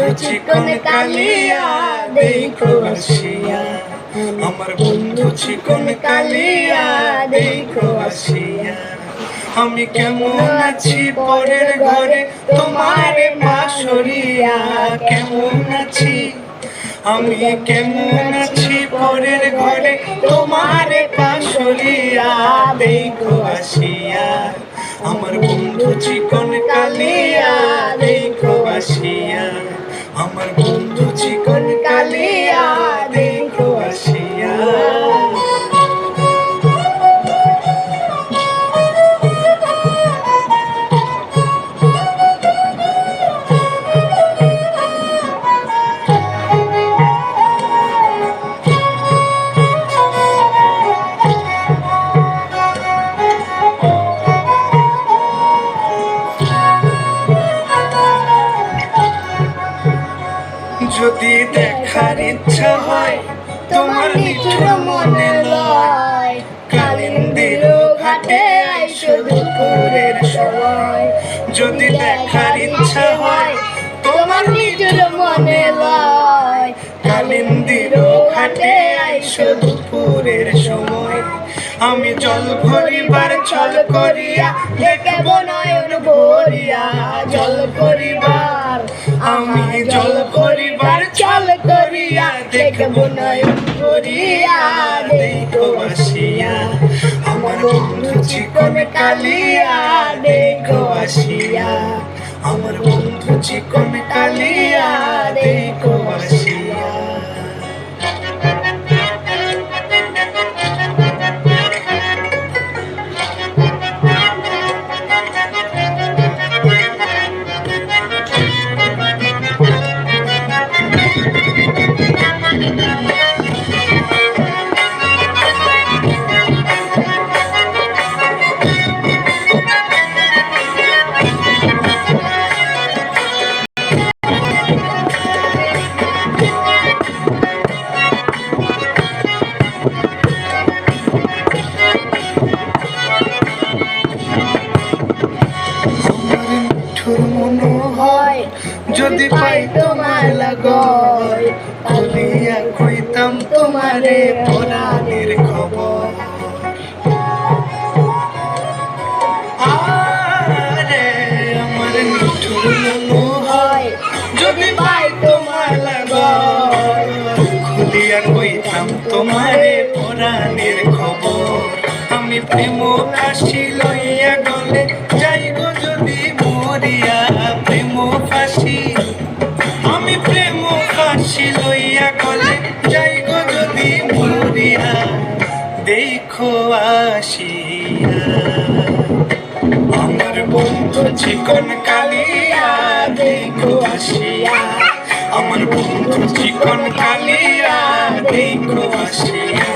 বন্ধু চিকন কালিয়া দেখো আসিয়া, আমার বন্ধু চিকন কালিয়া দেখো আসিয়া। আমি কেমন আছি পরের ঘরে তোমারে মা সরিয়া, কেমন আছি আমি কেমন আছি পরের ঘরে তোমারে পাশরিয়া দেখো আসিয়া, আমার বন্ধু চিকন কালিয়া দেখো আসিয়া, আমার বন্ধু চিকন কালিয়া দেখো আসিয়া। যদি দেখার ইচ্ছা হয় তোমার নিঠুর মনে লয়, কালিন্দির ঘাটে আইসো দুপুরের সময়। যদি দেখার ইচ্ছা হয় তোমার নিঠুর মনে লয়, কালিন্দির ঘাটে আইসো দুপুরের সময়। আমি জল ভরিবার ছল করিয়া দেখব নয়ন ভরিয়া, জল করিবার আমি জল করিবার ছল করিয়া দেখব নয়ন ভরিয়া দেখো আসিয়া, আমার বন্ধু চিকন কালিয়া দেখো আসিয়া, আমার বন্ধু চিকন কালিয়া দেখো আসিয়া। যদি পাই তোমার লাগয় বলিয়া কইতাম তোমারে পরাণের খবর। আরে আমার নিঠুর মনে হয় যদি পাই তোমার লাগয় খুলিয়া কইতাম তোমারে পরাণের খবর। আমি প্রেম ফাঁসি লইয়া গলে যাইব যদি মরিয়া, প্রেম ফাঁসি আমি প্রেম ফাঁসি লইয়া গলে যাইব যদি মরিয়া দেখো আসিয়া, আমার বন্ধু চিকন কালিয়া দেখো আসিয়া, আমার বন্ধু চিকন কালিয়া দেখো আসিয়া।